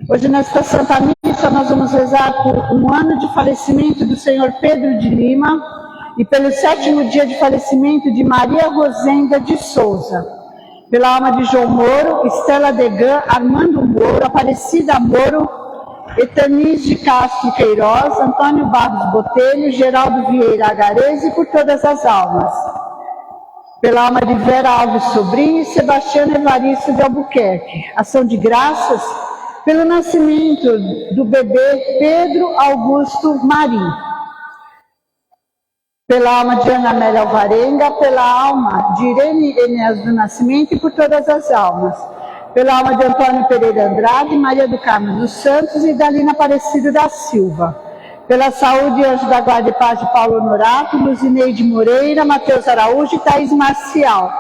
Hoje, nesta Santa Missa, nós vamos rezar por um ano de falecimento do Senhor Pedro de Lima e pelo 7º dia de falecimento de Maria Rosenda de Souza. Pela alma de João Moro, Estela Degan, Armando Moro, Aparecida Moro, Etanis de Castro Queiroz, Antônio Barros Botelho, Geraldo Vieira Agarese e por todas as almas. Pela alma de Vera Alves Sobrinho e Sebastião Evaristo de Albuquerque. Ação de graças pelo nascimento do bebê Pedro Augusto Marim. Pela alma de Ana Amélia Alvarenga, pela alma de Irene Enéas do Nascimento e por todas as almas. Pela alma de Antônio Pereira Andrade, Maria do Carmo dos Santos e Dalina Aparecida da Silva. Pela saúde e anjo da guarda e paz de Paulo Honorato, Luzineide Moreira, Matheus Araújo e Thaís Marcial.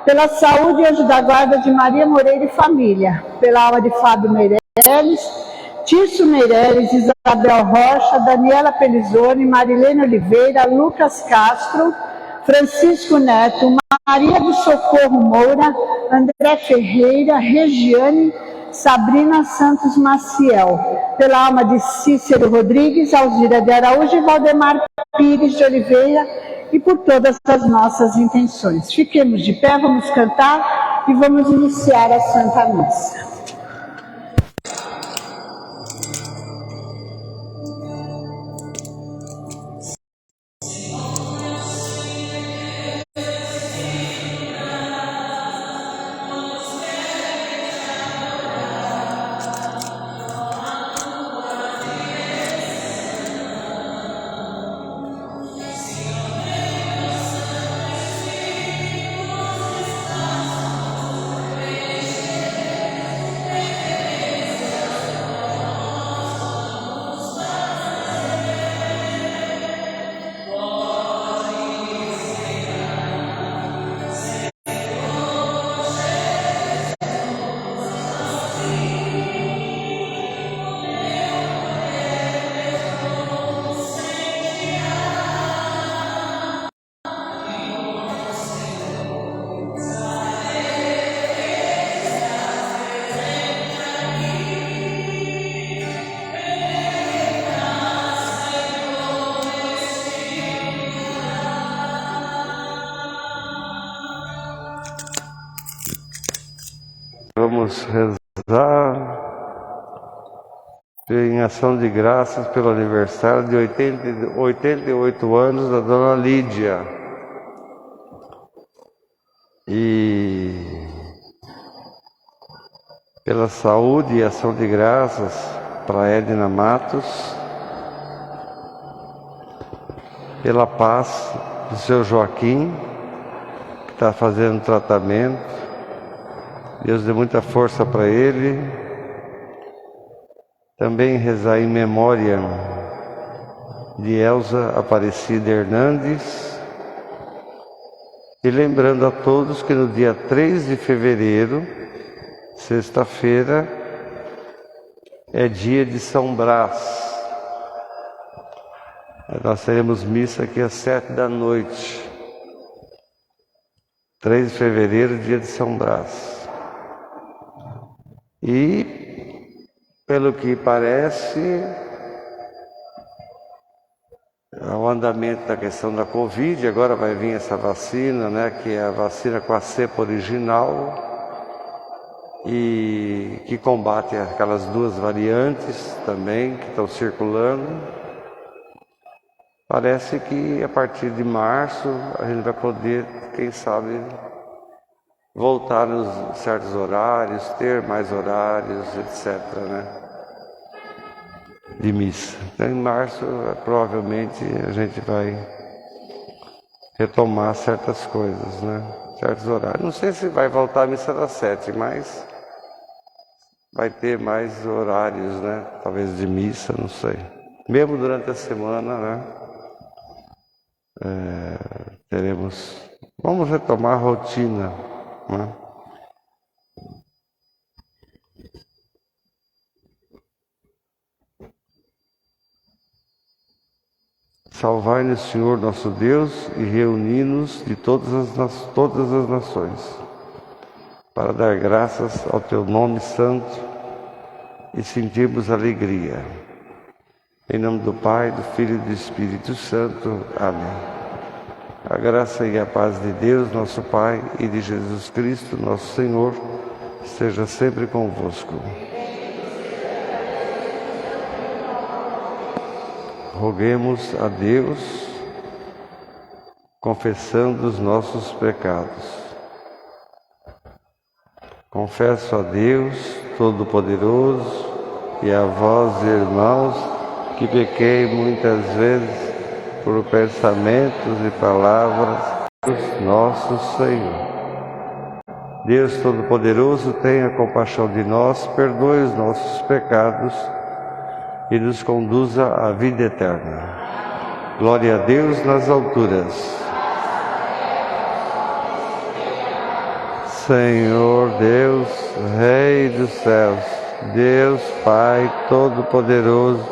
Pela saúde e anjo da guarda de Maria Moreira e família. Pela alma de Fábio Meirelles, Tício Meirelles, Isabel Rocha, Daniela Pelizoni, Marilene Oliveira, Lucas Castro, Francisco Neto, Maria do Socorro Moura, André Ferreira, Regiane, Sabrina Santos Maciel. Pela alma de Cícero Rodrigues, Alzira de Araújo e Valdemar Pires de Oliveira e por todas as nossas intenções. Fiquemos de pé, vamos cantar e vamos iniciar a Santa Missa. Vamos rezar em ação de graças pelo aniversário de 88 anos da Dona Lídia. E pela saúde e ação de graças para Edna Matos. Pela paz do seu Joaquim, que está fazendo tratamento. Deus dê muita força para ele. Também rezar em memória de Elza Aparecida Hernandes. E lembrando a todos que no dia 3 de fevereiro, sexta-feira, é dia de São Brás. Nós teremos missa aqui às 19h. 3 de fevereiro, dia de São Brás. E, pelo que parece, o andamento da questão da Covid, agora vai vir essa vacina, né, que é a vacina com a cepa original e que combate aquelas duas variantes também que estão circulando. Parece que a partir de março a gente vai poder, quem sabe, voltar nos certos horários, ter mais horários, etc., né, de missa. Então, em março, provavelmente, a gente vai retomar certas coisas, né, certos horários. Não sei se vai voltar a missa das 7, mas vai ter mais horários, né, talvez de missa, não sei. Mesmo durante a semana, né, vamos retomar a rotina, né? Salvai-nos, Senhor nosso Deus, e reuni-nos de todas as nações, para dar graças ao Teu nome santo e sentimos alegria. Em nome do Pai, do Filho e do Espírito Santo. Amém. A graça e a paz de Deus, nosso Pai, e de Jesus Cristo, nosso Senhor, esteja sempre convosco. Roguemos a Deus, confessando os nossos pecados. Confesso a Deus Todo-Poderoso e a vós, irmãos, que pequei muitas vezes por pensamentos e palavras do nosso Senhor. Deus Todo-Poderoso, tenha compaixão de nós, perdoe os nossos pecados e nos conduza à vida eterna. Glória a Deus nas alturas. Senhor Deus, Rei dos céus, Deus Pai Todo-Poderoso,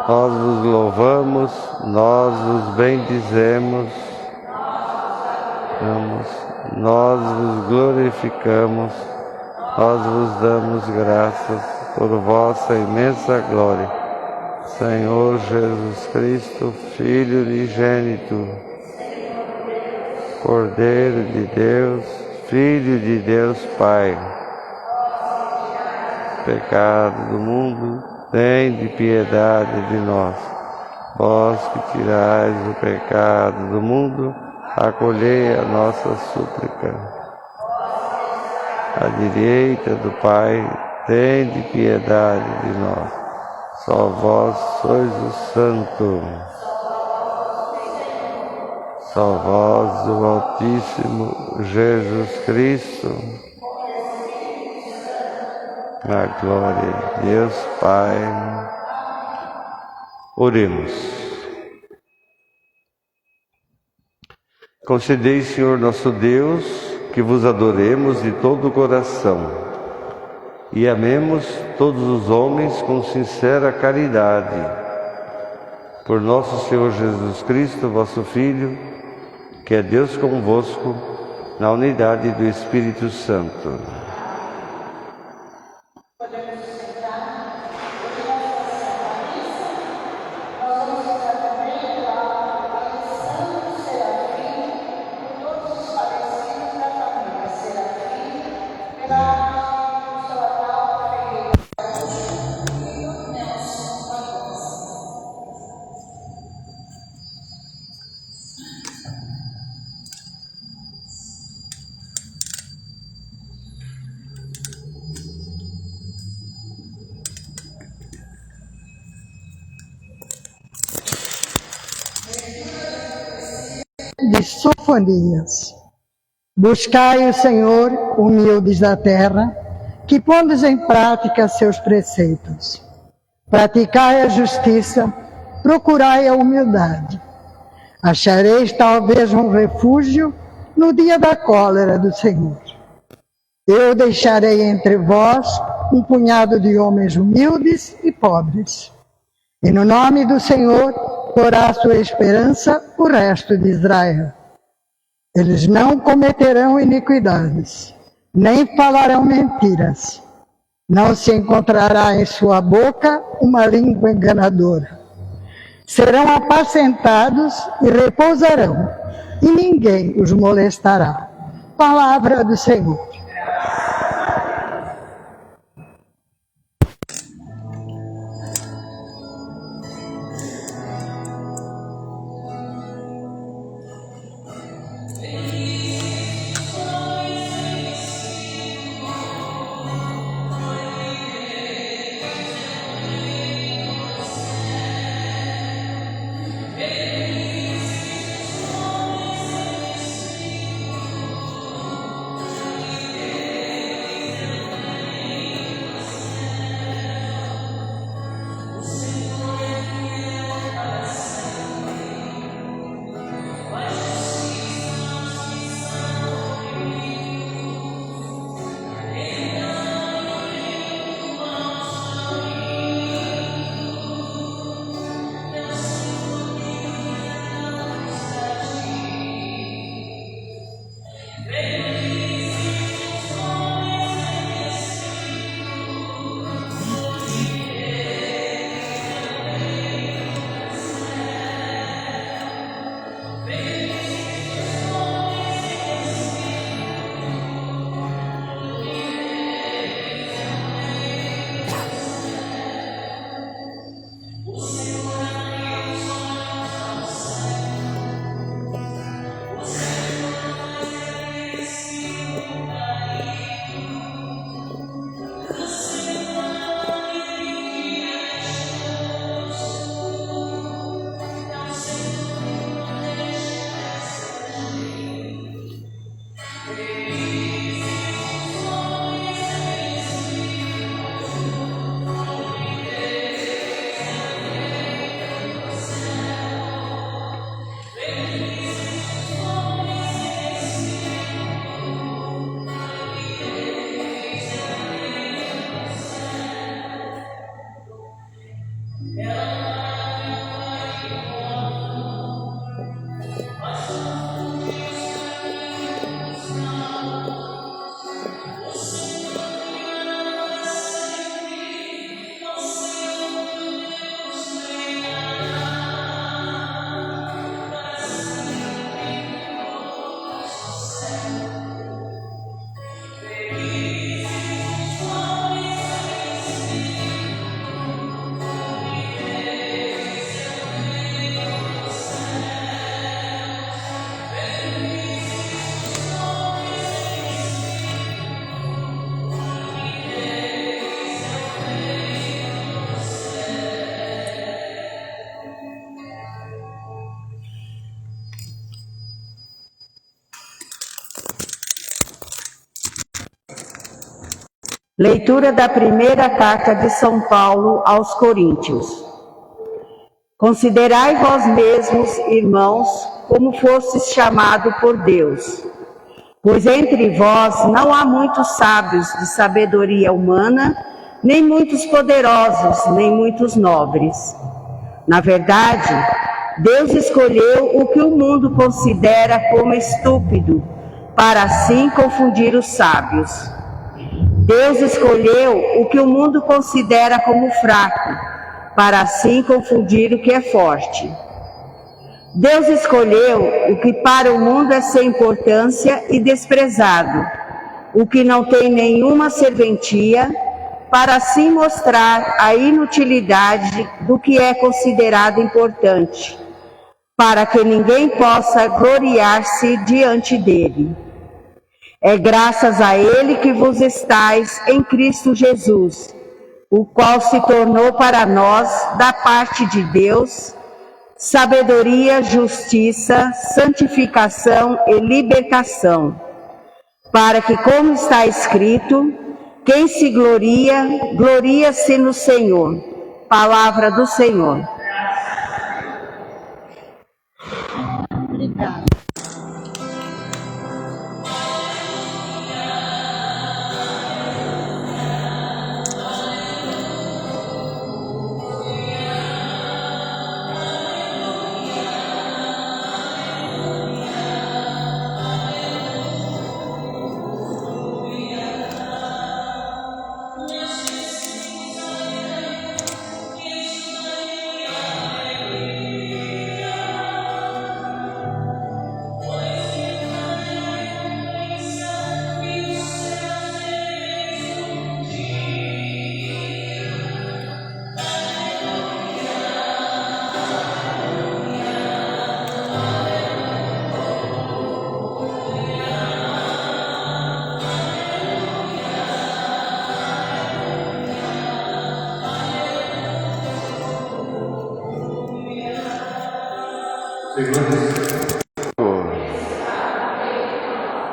nós vos louvamos, nós vos bendizemos, nós vos glorificamos, nós vos damos graças por vossa imensa glória. Senhor Jesus Cristo, Filho unigênito, Cordeiro de Deus, Filho de Deus Pai, pecado do mundo, tende piedade de nós. Vós que tirais o pecado do mundo, acolhei a nossa súplica. À direita do Pai, tende piedade de nós. Só vós sois o Santo. Só vós, o Altíssimo Jesus Cristo, na glória de Deus Pai. Oremos. Concedei, Senhor nosso Deus, que vos adoremos de todo o coração e amemos todos os homens com sincera caridade. Por nosso Senhor Jesus Cristo, vosso Filho, que é Deus convosco, na unidade do Espírito Santo. De Sofonias. Buscai o Senhor, humildes da terra, que pondes em prática seus preceitos. Praticai a justiça, procurai a humildade. Achareis talvez um refúgio no dia da cólera do Senhor. Eu deixarei entre vós um punhado de homens humildes e pobres. E no nome do Senhor porá sua esperança o resto de Israel. Eles não cometerão iniquidades, nem falarão mentiras. Não se encontrará em sua boca uma língua enganadora. Serão apacentados e repousarão, e ninguém os molestará. Palavra do Senhor. Leitura da primeira carta de São Paulo aos Coríntios. Considerai vós mesmos, irmãos, como fostes chamados por Deus. Pois entre vós não há muitos sábios de sabedoria humana, nem muitos poderosos, nem muitos nobres. Na verdade, Deus escolheu o que o mundo considera como estúpido, para assim confundir os sábios. Deus escolheu o que o mundo considera como fraco, para assim confundir o que é forte. Deus escolheu o que para o mundo é sem importância e desprezado, o que não tem nenhuma serventia, para assim mostrar a inutilidade do que é considerado importante, para que ninguém possa gloriar-se diante dele. É graças a ele que vos estáis em Cristo Jesus, o qual se tornou para nós, da parte de Deus, sabedoria, justiça, santificação e libertação, para que, como está escrito, quem se gloria, gloria-se no Senhor. Palavra do Senhor. Obrigada.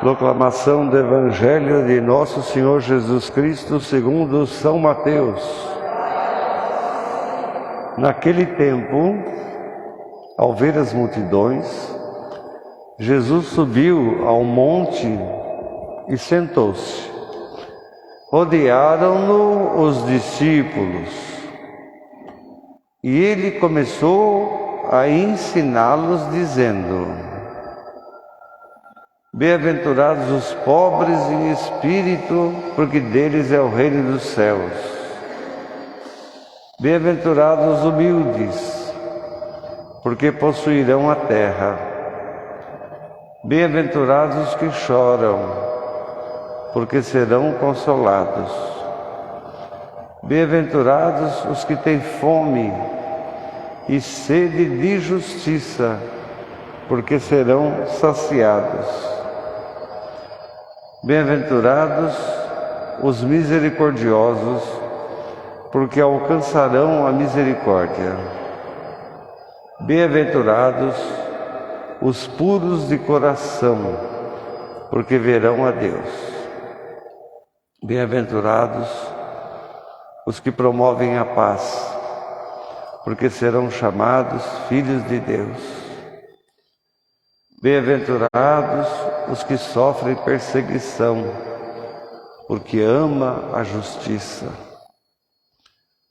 Proclamação do Evangelho de Nosso Senhor Jesus Cristo segundo São Mateus. Naquele tempo, ao ver as multidões, Jesus subiu ao monte e sentou-se. Rodearam-no os discípulos e ele começou a ensiná-los, dizendo: Bem-aventurados os pobres em espírito, porque deles é o reino dos céus. Bem-aventurados os humildes, porque possuirão a terra. Bem-aventurados os que choram, porque serão consolados. Bem-aventurados os que têm fome e sede de justiça, porque serão saciados. Bem-aventurados os misericordiosos, porque alcançarão a misericórdia. Bem-aventurados os puros de coração, porque verão a Deus. Bem-aventurados os que promovem a paz, porque serão chamados filhos de Deus. Bem-aventurados os que sofrem perseguição, porque ama a justiça,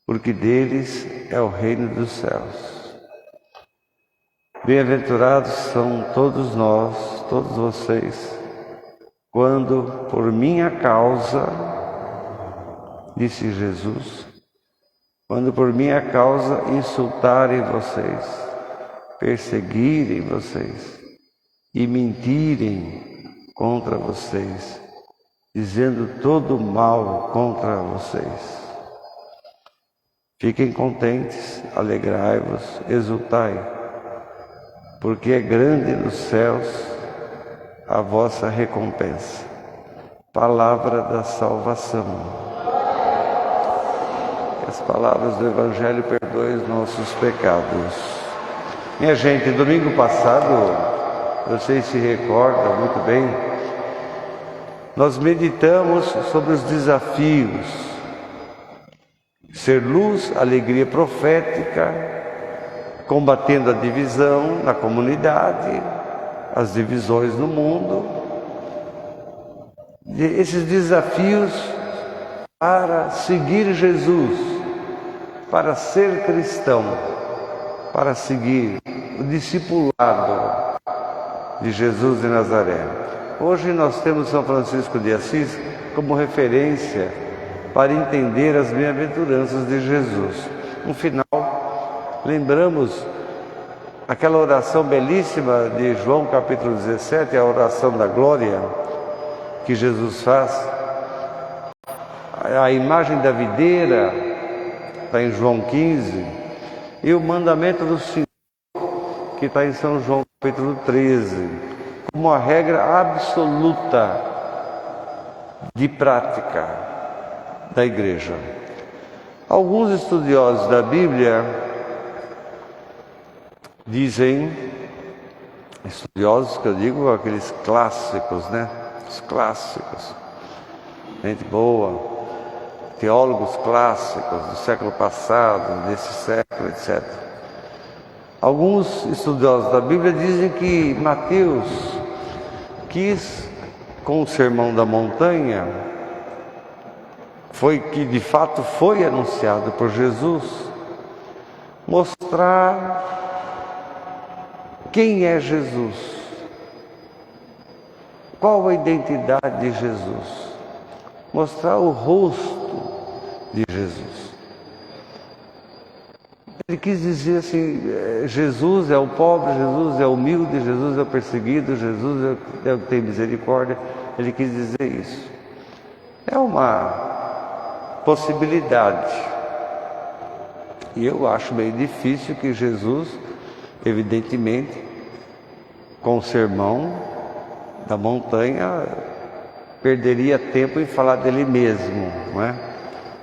porque deles é o reino dos céus. Bem-aventurados são todos nós, todos vocês, quando por minha causa, disse Jesus, quando por minha causa insultarem vocês, perseguirem vocês, e mentirem contra vocês, dizendo todo mal contra vocês. Fiquem contentes, alegrai-vos, exultai, porque é grande nos céus a vossa recompensa. Palavra da salvação. Que as palavras do Evangelho perdoem os nossos pecados. Minha gente, domingo passado, vocês se recordam muito bem, nós meditamos sobre os desafios. Ser luz, alegria profética, combatendo a divisão na comunidade, as divisões no mundo. Esses desafios para seguir Jesus, para ser cristão, para seguir o discipulado de Jesus de Nazaré. Hoje nós temos São Francisco de Assis como referência para entender as bem-aventuranças de Jesus. No final, lembramos aquela oração belíssima de João capítulo 17, a oração da glória que Jesus faz. A imagem da videira está em João 15 e o mandamento do Senhor que está em São João capítulo 13, como uma regra absoluta de prática da igreja. Alguns estudiosos da Bíblia dizem, estudiosos que eu digo, aqueles clássicos, né? Os clássicos, gente boa, teólogos clássicos do século passado, desse século, etc. Alguns estudiosos da Bíblia dizem que Mateus quis, com o Sermão da Montanha, que de fato foi anunciado por Jesus, mostrar quem é Jesus, qual a identidade de Jesus, mostrar o rosto de Jesus. Ele quis dizer assim, Jesus é o pobre, Jesus é o humilde, Jesus é o perseguido, Jesus é o que tem misericórdia. Ele quis dizer isso. É uma possibilidade. E eu acho meio difícil que Jesus, evidentemente, com o sermão da montanha, perderia tempo em falar dele mesmo, não é?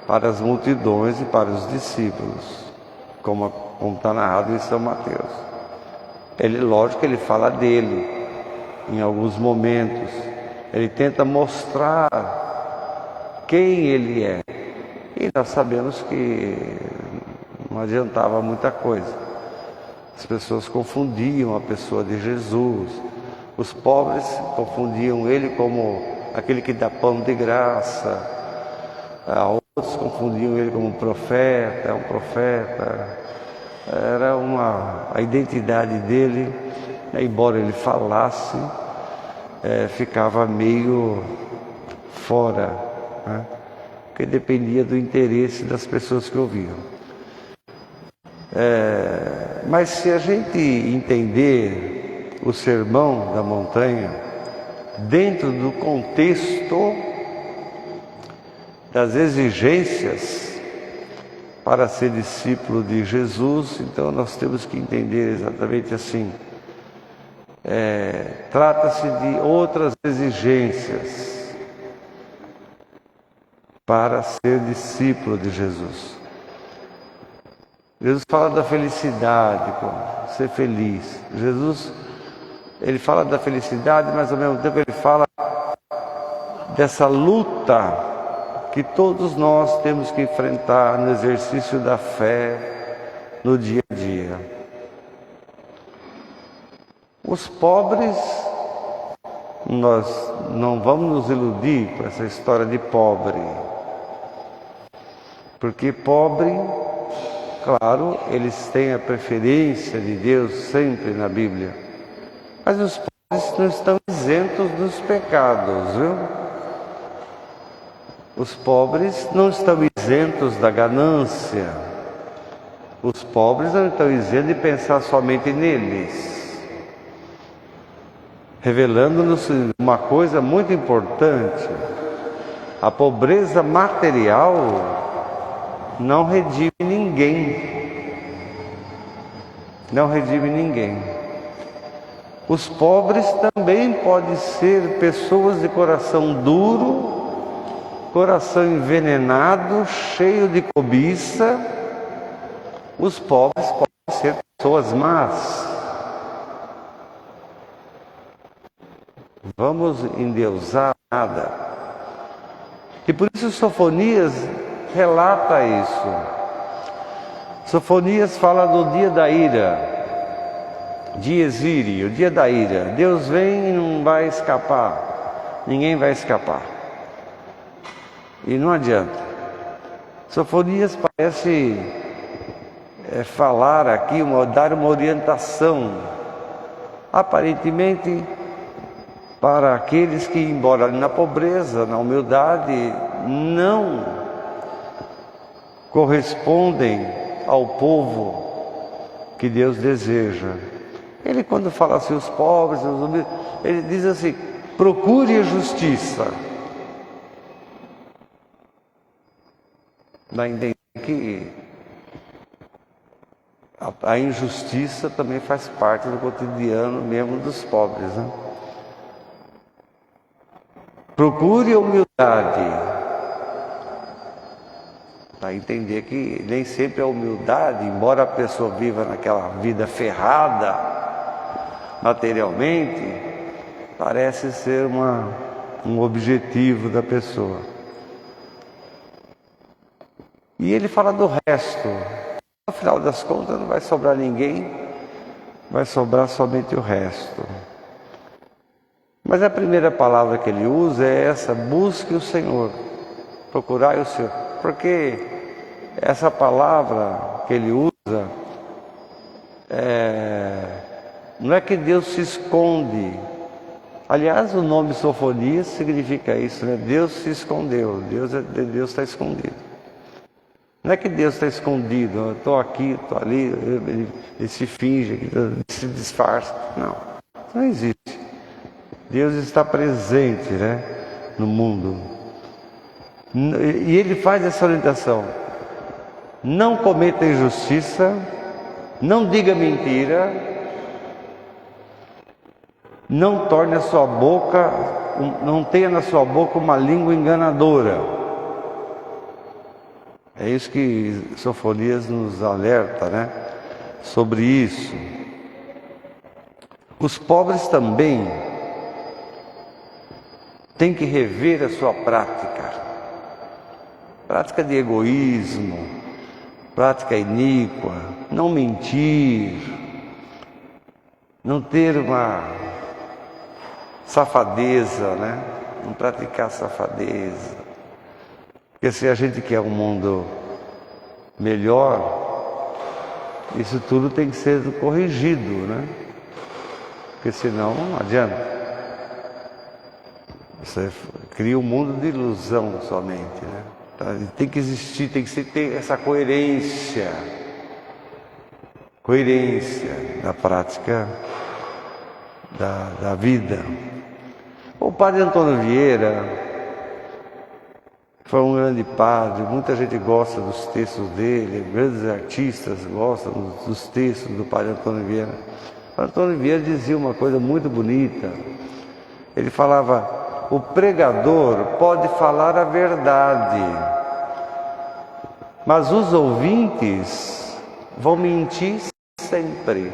Para as multidões e para os discípulos, como está narrado em São Mateus. Lógico que ele fala dele em alguns momentos, ele tenta mostrar quem ele é, e nós sabemos que não adiantava muita coisa. As pessoas confundiam a pessoa de Jesus, os pobres confundiam ele como aquele que dá pão de graça, outros confundiam ele como um profeta, era a identidade dele, embora ele falasse, ficava meio fora, né? Porque dependia do interesse das pessoas que ouviam. Mas se a gente entender o Sermão da Montanha dentro do contexto das exigências para ser discípulo de Jesus, então nós temos que entender exatamente assim. Trata-se de outras exigências para ser discípulo de Jesus. Jesus fala da felicidade, ser feliz. Jesus, ele fala da felicidade, mas ao mesmo tempo ele fala dessa luta que todos nós temos que enfrentar no exercício da fé, no dia a dia. Os pobres, nós não vamos nos iludir com essa história de pobre, porque pobre, claro, eles têm a preferência de Deus sempre na Bíblia, mas os pobres não estão isentos dos pecados, viu? Os pobres não estão isentos da ganância. Os pobres não estão isentos de pensar somente neles. Revelando-nos uma coisa muito importante: a pobreza material não redime ninguém. Não redime ninguém. Os pobres também podem ser pessoas de coração duro, coração envenenado, cheio de cobiça. Os pobres podem ser pessoas más. Vamos endeusar nada. E por isso Sofonias relata isso. Sofonias fala do dia da ira, dies irae, o dia da ira. Deus vem e não vai escapar, ninguém vai escapar. E não adianta. Sofonias parece falar aqui, dar uma orientação, aparentemente para aqueles que, embora na pobreza, na humildade, não correspondem ao povo que Deus deseja. Ele, quando fala assim, os pobres, os humildes, ele diz assim: procure a justiça. Dá a entender que a injustiça também faz parte do cotidiano mesmo dos pobres, né? Procure a humildade. Para entender que nem sempre a humildade, embora a pessoa viva naquela vida ferrada materialmente, parece ser um objetivo da pessoa. E ele fala do resto. No final das contas não vai sobrar ninguém, vai sobrar somente o resto. Mas a primeira palavra que ele usa é essa: busque o Senhor, procurai o Senhor. Porque essa palavra que ele usa, não é que Deus se esconde. Aliás, o nome Sofonias significa isso, né? Deus se escondeu, Deus está escondido. Não é que Deus está escondido, eu estou aqui, estou ali, ele se finge, ele se disfarça. Não, não existe. Deus está presente, né, no mundo. E ele faz essa orientação: não cometa injustiça, não diga mentira, não torne a sua boca, não tenha na sua boca uma língua enganadora. É isso que Sofonias nos alerta, né, sobre isso. Os pobres também têm que rever a sua prática de egoísmo, prática iníqua, não mentir, não ter uma safadeza, né? Não praticar safadeza. Porque se a gente quer um mundo melhor, isso tudo tem que ser corrigido, né? Porque senão não adianta. Você cria um mundo de ilusão somente, né? Tem que existir, tem que ter essa coerência da prática da vida. O padre Antônio Vieira foi um grande padre, muita gente gosta dos textos dele, grandes artistas gostam dos textos do padre Antônio Vieira. O Antônio Vieira dizia uma coisa muito bonita. Ele falava: o pregador pode falar a verdade, mas os ouvintes vão mentir sempre.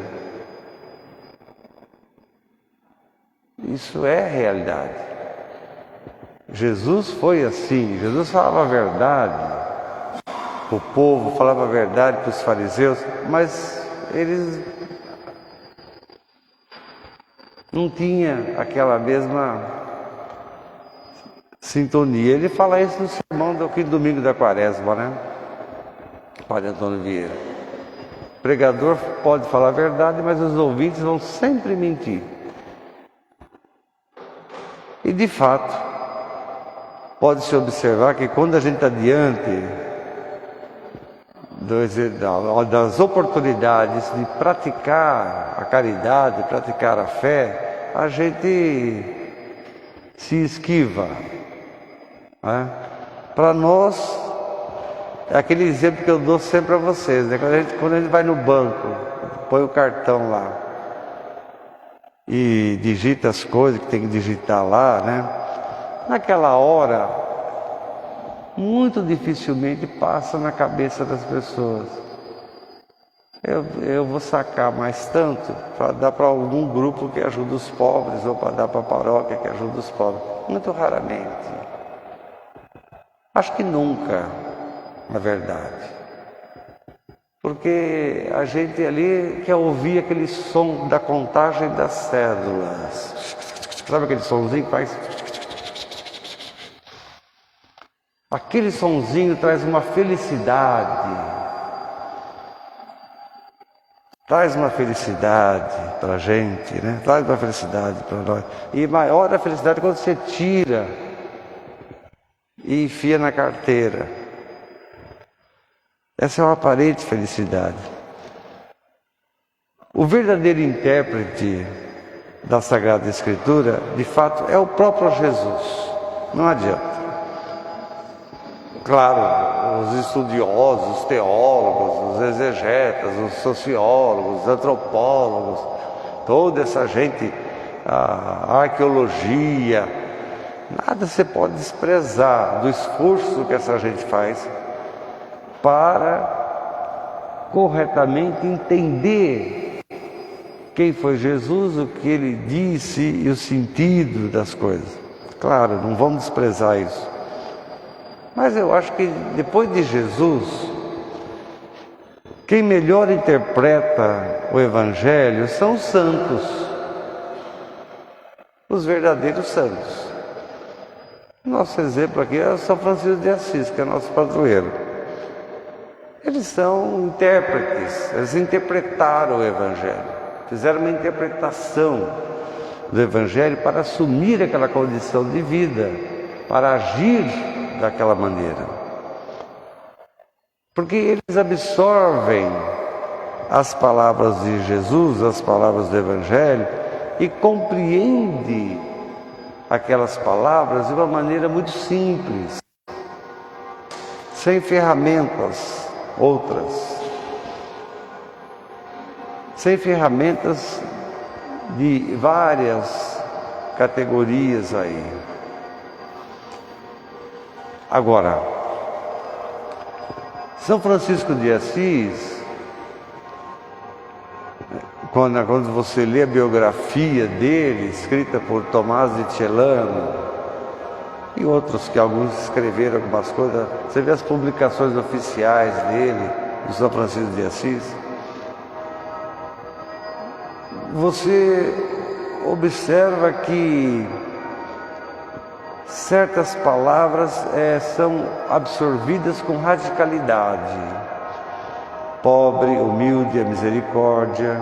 Isso é a realidade. Jesus foi assim. Jesus falava a verdade, o povo falava a verdade para os fariseus, mas eles não tinham aquela mesma sintonia. Ele fala isso no sermão do quinto domingo da Quaresma, né? Padre Antônio Vieira. O pregador pode falar a verdade, mas os ouvintes vão sempre mentir. E de fato, pode-se observar que quando a gente está diante das oportunidades de praticar a caridade, praticar a fé, a gente se esquiva, né? Para nós, é aquele exemplo que eu dou sempre a vocês, né? Quando a gente vai no banco, põe o cartão lá e digita as coisas que tem que digitar lá, né? Naquela hora, muito dificilmente passa na cabeça das pessoas: eu vou sacar mais tanto para dar para algum grupo que ajuda os pobres, ou para dar para a paróquia que ajuda os pobres. Muito raramente. Acho que nunca, na verdade. Porque a gente ali quer ouvir aquele som da contagem das cédulas. Sabe aquele sonzinho que faz? Aquele sonzinho traz uma felicidade. Traz uma felicidade para a gente, né? Traz uma felicidade para nós. E maior a felicidade quando você tira e enfia na carteira. Essa é uma aparente felicidade. O verdadeiro intérprete da Sagrada Escritura, de fato, é o próprio Jesus. Não adianta. Claro, os estudiosos, os teólogos, os exegetas, os sociólogos, os antropólogos, toda essa gente, a arqueologia, nada você pode desprezar do esforço que essa gente faz para corretamente entender quem foi Jesus, o que ele disse e o sentido das coisas. Claro, não vamos desprezar isso. Mas eu acho que depois de Jesus, quem melhor interpreta o Evangelho são os santos, os verdadeiros santos. Nosso exemplo aqui é São Francisco de Assis, que é nosso padroeiro. Eles são intérpretes, eles interpretaram o Evangelho, fizeram uma interpretação do Evangelho para assumir aquela condição de vida, para agir daquela maneira. Porque eles absorvem as palavras de Jesus, as palavras do Evangelho, e compreendem aquelas palavras de uma maneira muito simples, sem ferramentas outras, sem ferramentas de várias categorias aí. Agora, São Francisco de Assis, quando você lê a biografia dele, escrita por Tomás de Celano, e outros que alguns escreveram algumas coisas, você vê as publicações oficiais dele, do São Francisco de Assis, você observa que certas palavras são absorvidas com radicalidade. Pobre, humilde, a misericórdia.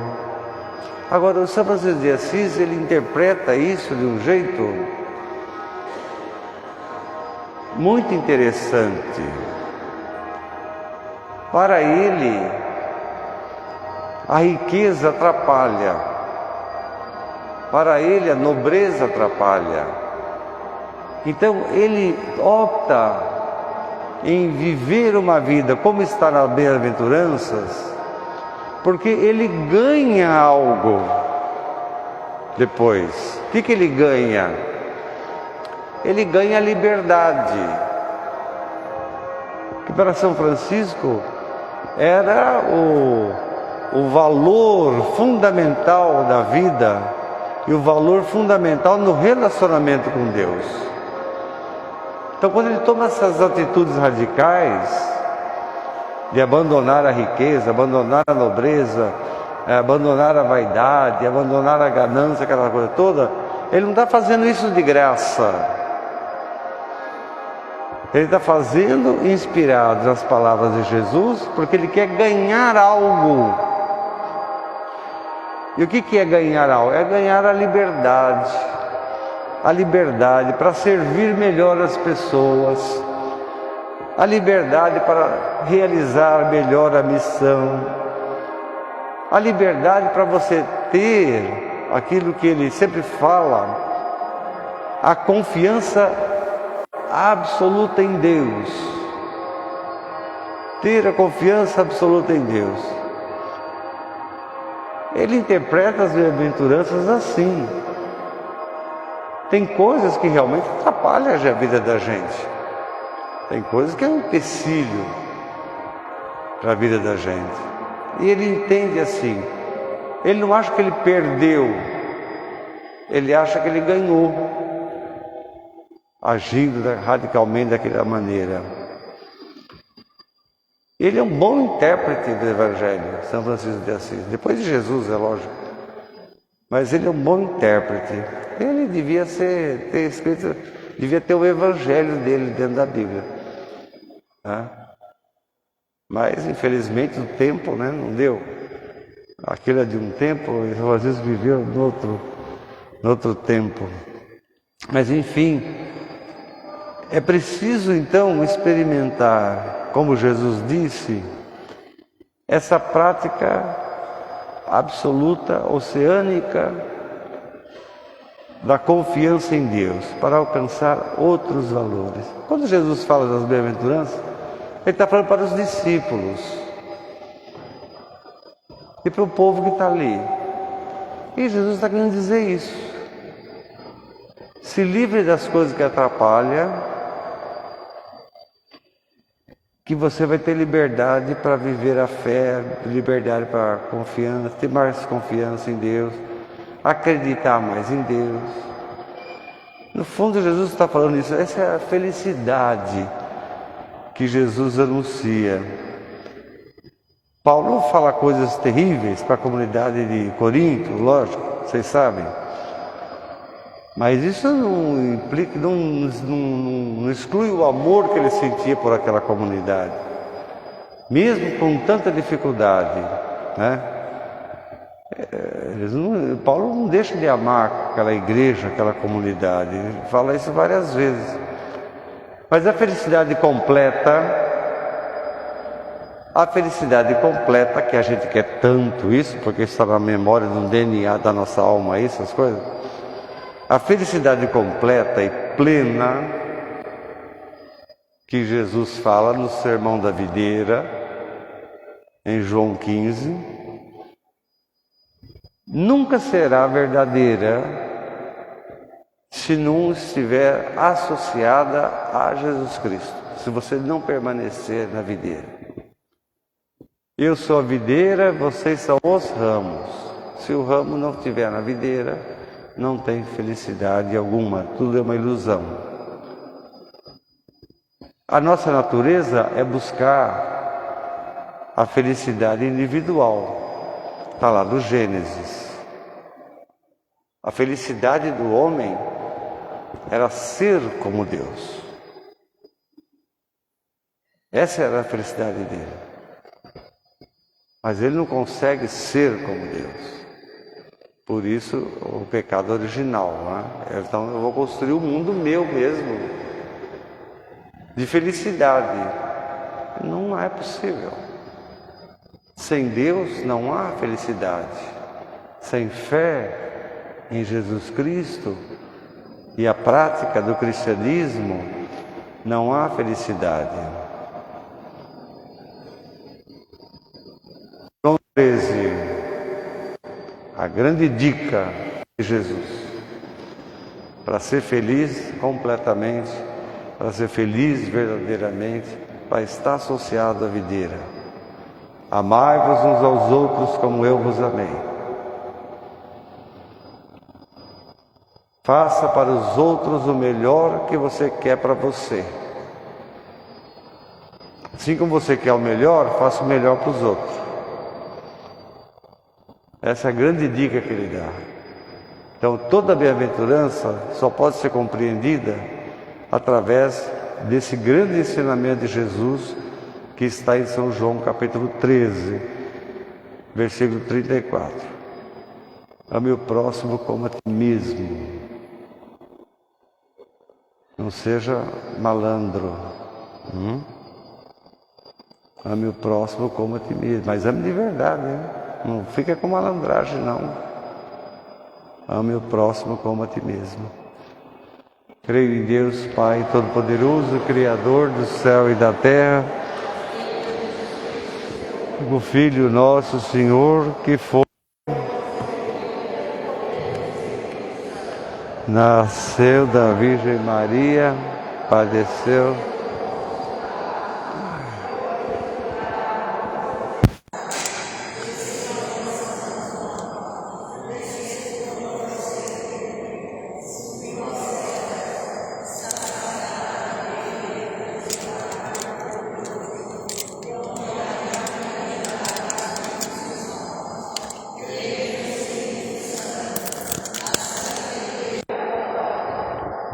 Agora, o São Francisco de Assis, ele interpreta isso de um jeito muito interessante. Para ele, a riqueza atrapalha. Para ele, a nobreza atrapalha. Então ele opta em viver uma vida como está nas bem-aventuranças, porque ele ganha algo depois. O que ele ganha? Ele ganha a liberdade, que para São Francisco era o valor fundamental da vida e o valor fundamental no relacionamento com Deus. Então, quando ele toma essas atitudes radicais de abandonar a riqueza, abandonar a nobreza, abandonar a vaidade, abandonar a ganância, aquela coisa toda, ele não está fazendo isso de graça. Ele está fazendo inspirado nas palavras de Jesus, porque ele quer ganhar algo. E o que é ganhar algo? É ganhar a liberdade. A liberdade para servir melhor as pessoas, a liberdade para realizar melhor a missão, a liberdade para você ter aquilo que ele sempre fala, a confiança absoluta em Deus, ter a confiança absoluta em Deus. Ele interpreta as bem-aventuranças assim. Tem coisas que realmente atrapalham a vida da gente. Tem coisas que é um empecilho para a vida da gente. E ele entende assim. Ele não acha que ele perdeu. Ele acha que ele ganhou. agindo radicalmente daquela maneira. Ele é um bom intérprete do Evangelho, São Francisco de Assis. Depois de Jesus, é lógico. Mas ele é um bom intérprete. Ele devia ter escrito, devia ter o Evangelho dele dentro da Bíblia. Né? Mas, infelizmente, o tempo, né, não deu. Aquilo é de um tempo, e São Francisco viveu no outro tempo. Mas, enfim, é preciso, então, experimentar, como Jesus disse, essa prática absoluta, oceânica, da confiança em Deus, para alcançar outros valores. Quando Jesus fala das bem-aventuranças, ele está falando para os discípulos e para o povo que está ali. E Jesus está querendo dizer isso. Se livre das coisas que atrapalham, que você vai ter liberdade para viver a fé, liberdade para a confiança, ter mais confiança em Deus, acreditar mais em Deus. No fundo, Jesus está falando isso. Essa é a felicidade que Jesus anuncia. Paulo fala coisas terríveis para a comunidade de Corinto, lógico, vocês sabem. Mas isso não implica, não exclui o amor que ele sentia por aquela comunidade, mesmo com tanta dificuldade, né? Paulo não deixa de amar aquela igreja, aquela comunidade, ele fala isso várias vezes. Mas a felicidade completa, que a gente quer tanto isso, porque está na memória, no DNA da nossa alma, essas coisas. A felicidade completa e plena que Jesus fala no Sermão da Videira, em João 15, nunca será verdadeira se não estiver associada a Jesus Cristo, se você não permanecer na videira. Eu sou a videira, vocês são os ramos. Se o ramo não estiver na videira, não tem felicidade alguma, tudo é uma ilusão. A nossa natureza é buscar a felicidade individual, está lá no Gênesis. A felicidade do homem era ser como Deus. Essa era a felicidade dele. Mas ele não consegue ser como Deus. Por isso, o pecado original, né? Então, eu vou construir um mundo meu mesmo, de felicidade. Não é possível. Sem Deus não há felicidade. Sem fé em Jesus Cristo e a prática do cristianismo, não há felicidade. João 13. A grande dica de Jesus para ser feliz completamente, para ser feliz verdadeiramente, para estar associado à videira. Amai-vos uns aos outros como eu vos amei. Faça para os outros o melhor que você quer para você. Assim como você quer o melhor, faça o melhor para os outros. Essa é a grande dica que ele dá. Então, toda bem-aventurança só pode ser compreendida através desse grande ensinamento de Jesus que está em São João capítulo 13, versículo 34. Ame o próximo como a ti mesmo. Não seja malandro. Ame o próximo como a ti mesmo. Mas ame de verdade, hein? Não fica com malandragem, não. Ame o próximo como a ti mesmo. Creio em Deus, Pai Todo-Poderoso, Criador do céu e da terra, o Filho nosso Senhor, que foi, nasceu da Virgem Maria, padeceu,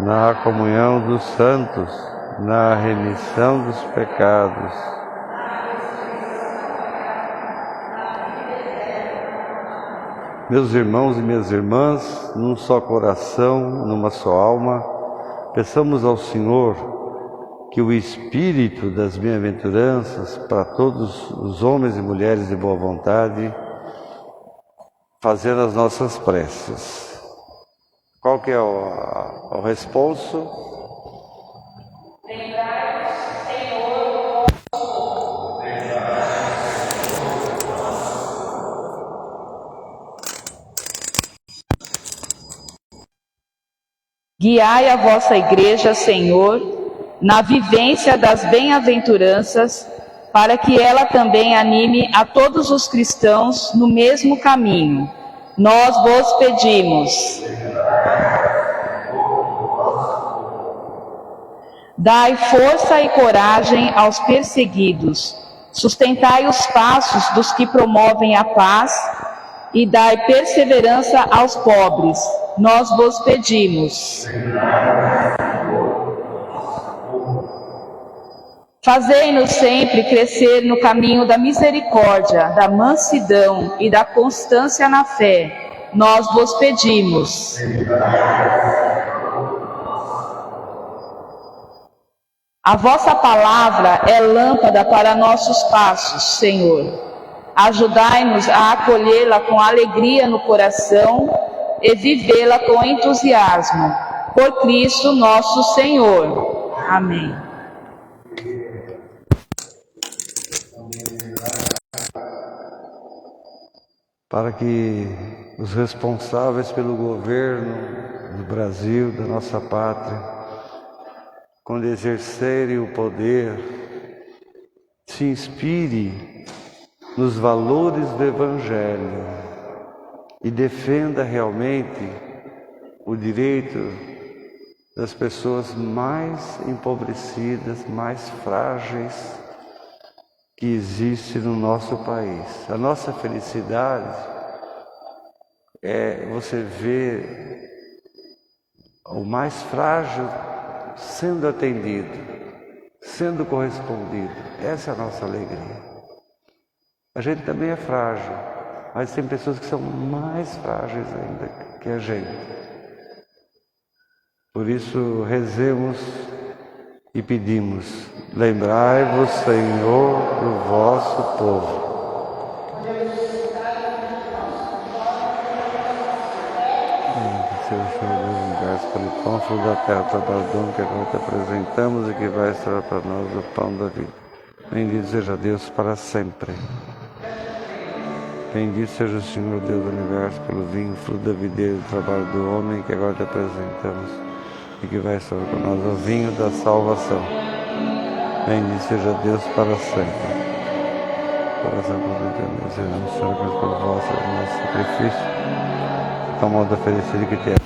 na comunhão dos santos, na remissão dos pecados. Meus irmãos e minhas irmãs, num só coração, numa só alma, peçamos ao Senhor que o Espírito das bem-aventuranças para todos os homens e mulheres de boa vontade, fazendo as nossas preces. Qual que é o responso? Guiai a vossa Igreja, Senhor, na vivência das bem-aventuranças, para que ela também anime a todos os cristãos no mesmo caminho. Nós vos pedimos. Dai força e coragem aos perseguidos, sustentai os passos dos que promovem a paz e dai perseverança aos pobres. Nós vos pedimos. Fazei-nos sempre crescer no caminho da misericórdia, da mansidão e da constância na fé. Nós vos pedimos. A vossa palavra é lâmpada para nossos passos, Senhor. Ajudai-nos a acolhê-la com alegria no coração e vivê-la com entusiasmo. Por Cristo nosso Senhor. Amém. Para que os responsáveis pelo governo do Brasil, da nossa pátria, quando exercerem o poder, se inspire nos valores do Evangelho e defenda realmente o direito das pessoas mais empobrecidas, mais frágeis que existe no nosso país. A nossa felicidade é você ver o mais frágil sendo atendido, sendo correspondido. Essa é a nossa alegria. A gente também é frágil, mas tem pessoas que são mais frágeis ainda que a gente. Por isso, rezemos e pedimos: lembrai-vos, Senhor, do vosso povo. Seja o Senhor Deus do universo, pelo pão, fruto da terra, trabalho do dom que agora te apresentamos e que vai estar para nós o pão da vida. Bendito seja Deus para sempre. Bendito seja o Senhor Deus do universo, pelo vinho, fruto da videira, do trabalho do homem que agora te apresentamos e que vai estar para nós o vinho da salvação. Bendito seja Deus para sempre. Coração contemplando, sejamos servos por vós, nosso sacrifício, tal modo oferecido que te é.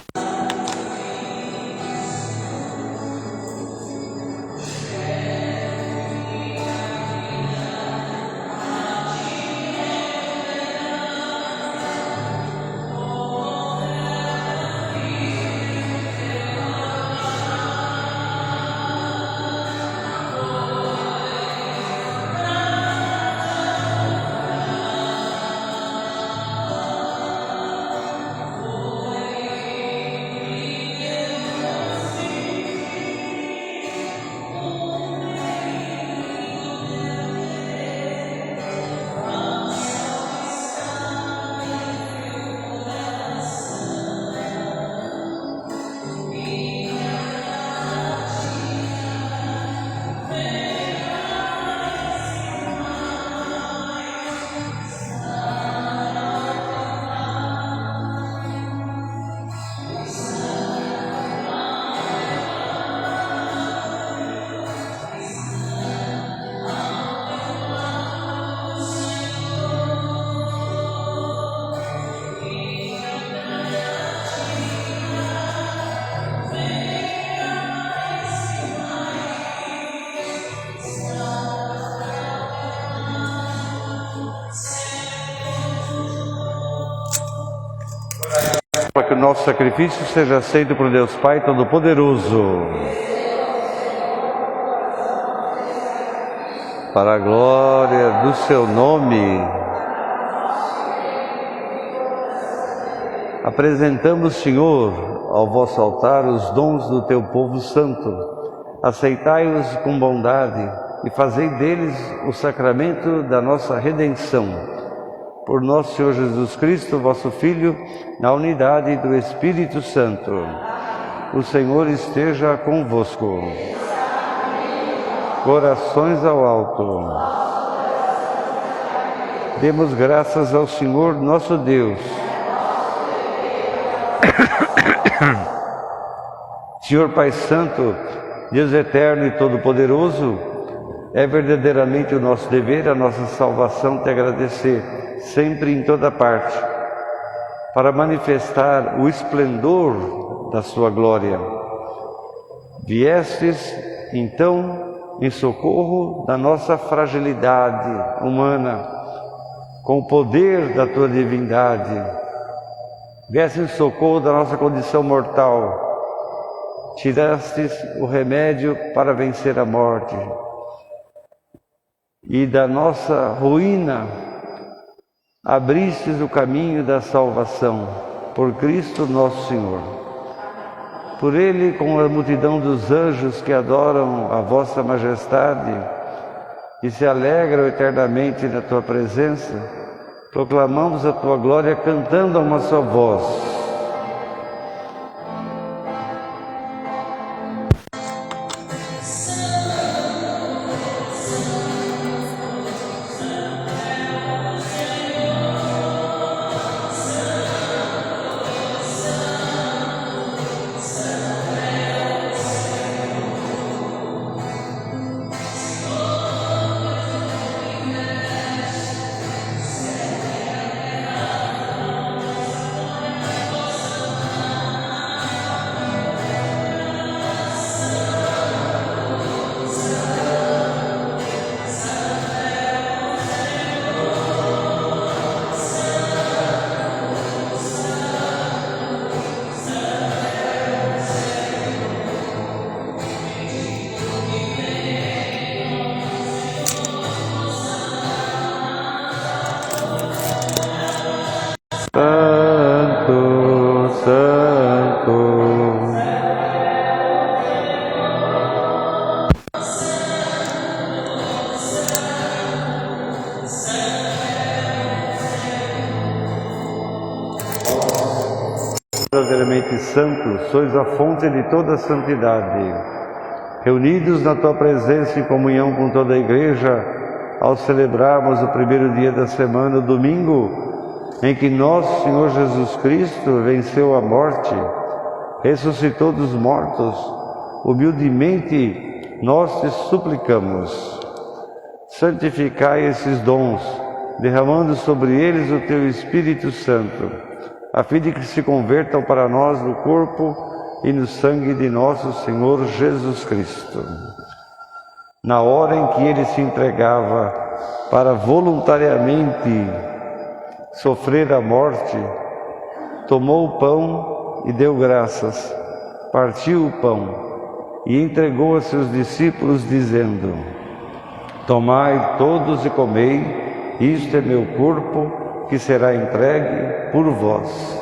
nosso sacrifício seja aceito por Deus Pai Todo-Poderoso. Para a glória do seu nome, apresentamos, Senhor, ao vosso altar os dons do teu povo santo. Aceitai-os com bondade e fazei deles o sacramento da nossa redenção. Por nosso Senhor Jesus Cristo, vosso Filho, na unidade do Espírito Santo. O Senhor esteja convosco. Corações ao alto. Demos graças ao Senhor nosso Deus. Senhor Pai Santo, Deus eterno e todo-poderoso, é verdadeiramente o nosso dever, a nossa salvação, te agradecer, sempre em toda parte, para manifestar o esplendor da sua glória. Viestes, então, em socorro da nossa fragilidade humana, com o poder da tua divindade. Vieste em socorro da nossa condição mortal. Tirastes o remédio para vencer a morte. E da nossa ruína, abristes o caminho da salvação, por Cristo nosso Senhor. Por Ele, com a multidão dos anjos que adoram a vossa majestade e se alegram eternamente na tua presença, proclamamos a tua glória cantando a uma só voz. Verdadeiramente santo, sois a fonte de toda a santidade. Reunidos na tua presença em comunhão com toda a igreja, ao celebrarmos o primeiro dia da semana, o domingo, em que nosso Senhor Jesus Cristo venceu a morte, ressuscitou dos mortos, humildemente nós te suplicamos. Santificai esses dons, derramando sobre eles o teu Espírito Santo, a fim de que se convertam para nós no corpo e no sangue de nosso Senhor Jesus Cristo. Na hora em que ele se entregava para voluntariamente sofrer a morte, tomou o pão e deu graças, partiu o pão e entregou a seus discípulos, dizendo: tomai todos e comei, isto é meu corpo, que será entregue por vós.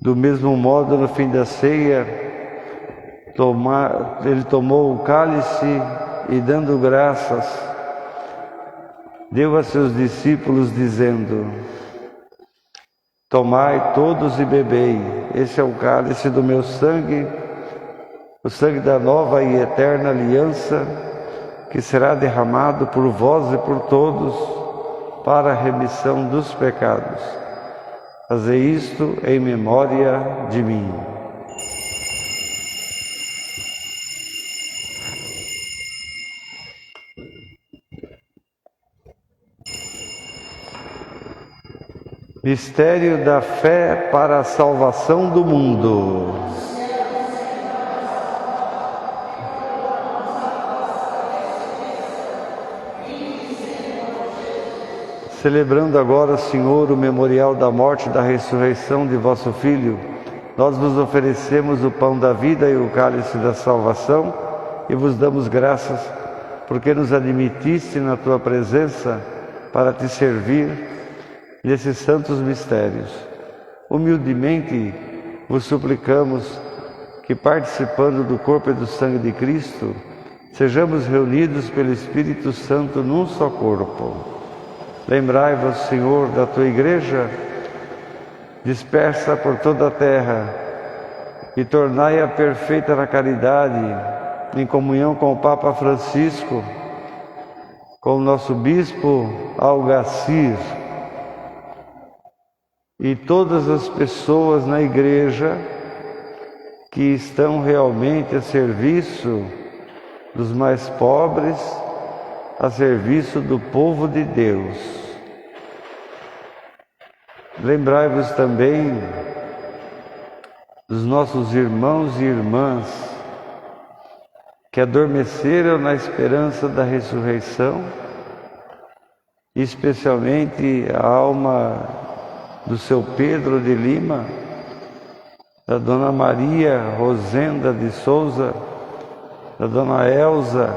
Do mesmo modo, no fim da ceia, ele tomou o cálice e, dando graças, deu a seus discípulos, dizendo: tomai todos e bebei, esse é o cálice do meu sangue, o sangue da nova e eterna aliança, que será derramado por vós e por todos para a remissão dos pecados. Fazei isto em memória de mim. Mistério da fé para a salvação do mundo. Celebrando agora, Senhor, o memorial da morte e da ressurreição de vosso Filho, nós vos oferecemos o pão da vida e o cálice da salvação e vos damos graças porque nos admitiste na tua presença para te servir nesses santos mistérios. Humildemente vos suplicamos que, participando do corpo e do sangue de Cristo, sejamos reunidos pelo Espírito Santo num só corpo. Lembrai-vos, Senhor, da tua igreja, dispersa por toda a terra, e tornai-a perfeita na caridade, em comunhão com o Papa Francisco, com o nosso Bispo Algacir, e todas as pessoas na igreja que estão realmente a serviço dos mais pobres, a serviço do povo de Deus. Lembrai-vos também dos nossos irmãos e irmãs que adormeceram na esperança da ressurreição, especialmente a alma do seu Pedro de Lima, da Dona Maria Rosenda de Souza, da Dona Elza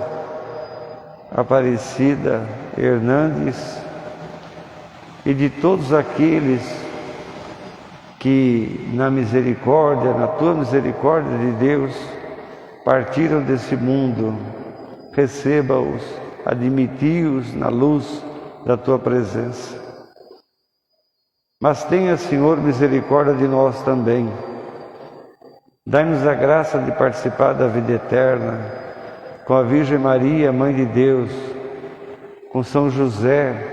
Aparecida Hernandes e de todos aqueles que na tua misericórdia de Deus, partiram desse mundo. Receba-os, admiti-os na luz da tua presença. Mas tenha, Senhor, misericórdia de nós também. Dai-nos a graça de participar da vida eterna com a Virgem Maria, Mãe de Deus, com São José,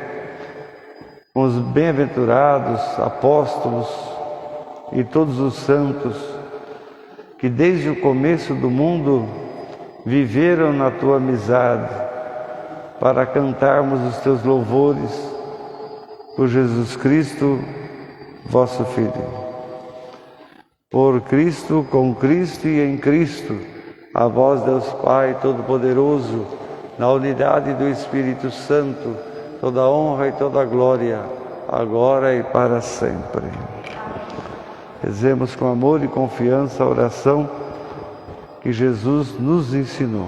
com os bem-aventurados apóstolos e todos os santos que desde o começo do mundo viveram na tua amizade, para cantarmos os teus louvores por Jesus Cristo, vosso Filho. Por Cristo, com Cristo e em Cristo, a vós, Deus Pai Todo-Poderoso, na unidade do Espírito Santo, toda honra e toda glória, agora e para sempre. Rezemos com amor e confiança a oração que Jesus nos ensinou.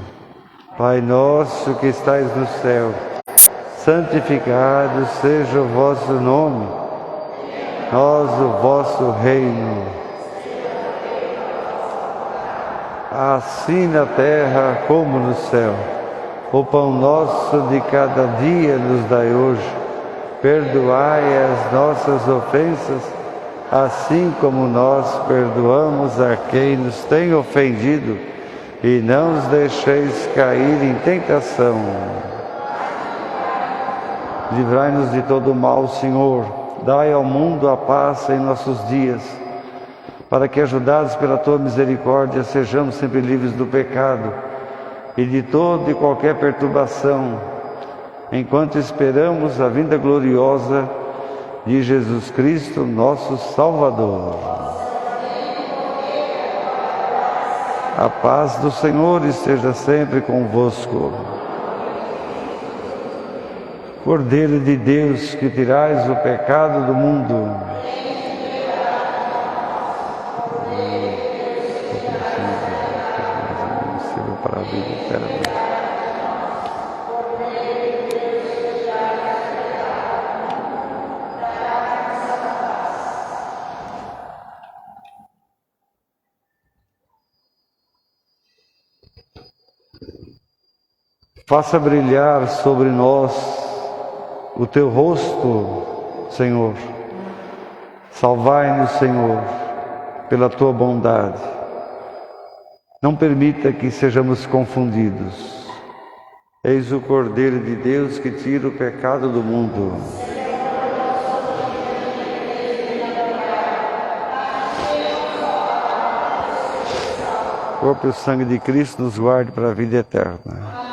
Pai nosso que estais no céu, santificado seja o vosso nome, nós o vosso reino. Assim na terra como no céu. O pão nosso de cada dia nos dai hoje. Perdoai as nossas ofensas, assim como nós perdoamos a quem nos tem ofendido, e não os deixeis cair em tentação. Livrai-nos de todo mal, Senhor. Dai ao mundo a paz em nossos dias, para que, ajudados pela tua misericórdia, sejamos sempre livres do pecado e de toda e qualquer perturbação, enquanto esperamos a vinda gloriosa de Jesus Cristo, nosso Salvador. A paz do Senhor esteja sempre convosco. Cordeiro de Deus, que tirais o pecado do mundo, para a vida eterna. Faça brilhar sobre nós o teu rosto, Senhor. Salvai-nos, Senhor, pela tua bondade. Não permita que sejamos confundidos. Eis o Cordeiro de Deus que tira o pecado do mundo. O corpo e o sangue de Cristo nos guarde para a vida eterna.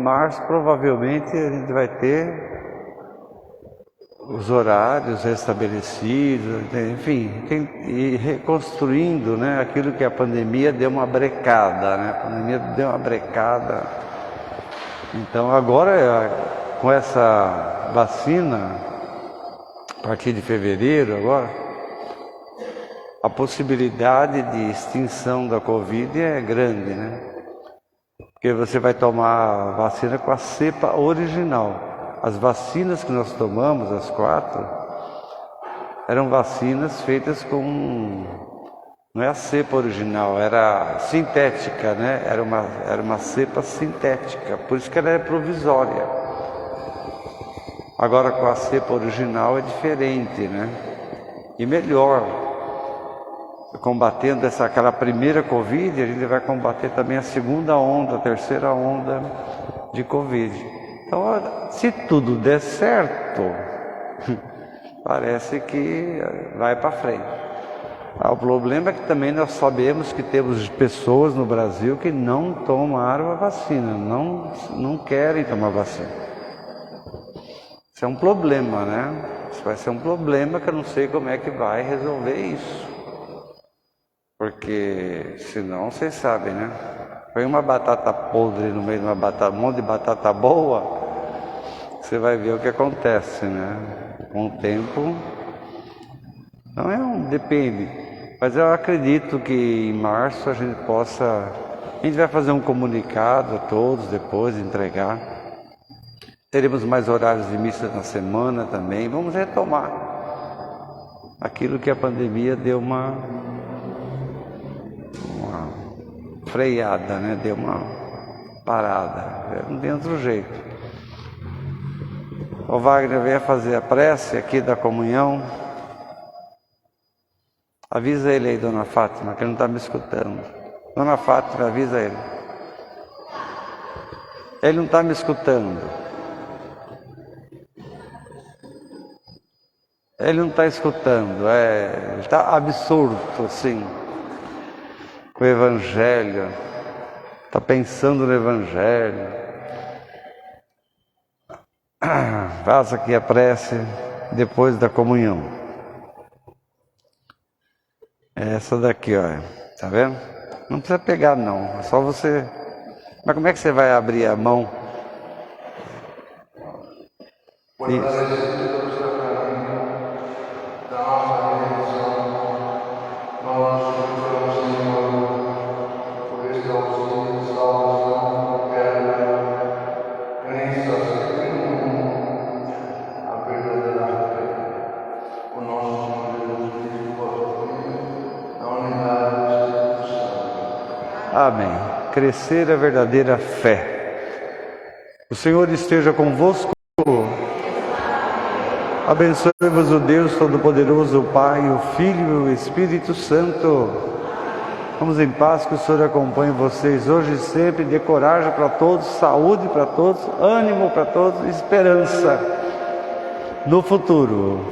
março provavelmente a gente vai ter os horários restabelecidos, enfim, e reconstruindo, né, aquilo que a pandemia deu uma brecada, né? A pandemia deu uma brecada. Então agora, com essa vacina, a partir de fevereiro agora, a possibilidade de extinção da Covid é grande, né? Porque você vai tomar a vacina com a cepa original. As vacinas que nós tomamos, as 4, eram vacinas feitas com... Não é a cepa original, era sintética, né? Era uma cepa sintética, por isso que ela é provisória. Agora com a cepa original é diferente, né? E melhor, combatendo aquela primeira Covid, a gente vai combater também a segunda onda, a terceira onda de Covid. Então, se tudo der certo, parece que vai para frente. O problema é que também nós sabemos que temos pessoas no Brasil que não tomaram a vacina, não querem tomar vacina. Isso é um problema, né? Isso vai ser um problema que eu não sei como é que vai resolver isso. Porque senão, vocês sabem, né? Põe uma batata podre no meio de um monte de batata boa, você vai ver o que acontece, né? Com o tempo, depende. Mas eu acredito que em março a gente vai fazer um comunicado a todos depois, entregar. Teremos mais horários de missa na semana também. Vamos retomar aquilo que a pandemia deu uma freada, né? Deu uma parada. Não tem outro jeito. O Wagner venha fazer a prece aqui da comunhão. Avisa ele aí, Dona Fátima, que ele não está me escutando. Dona Fátima, avisa ele. Ele não está me escutando. Ele não está escutando, ele está absorto, assim, com o Evangelho. Está pensando no Evangelho. Faça aqui a prece depois da comunhão. É essa daqui, ó. Tá vendo? Não precisa pegar, não. É só você... Mas como é que você vai abrir a mão? Isso. Amém. Crescer a verdadeira fé. O Senhor esteja convosco. Abençoe-vos o Deus Todo-Poderoso, o Pai, o Filho e o Espírito Santo. Vamos em paz, que o Senhor acompanhe vocês hoje e sempre. Dê coragem para todos, saúde para todos, ânimo para todos, esperança no futuro.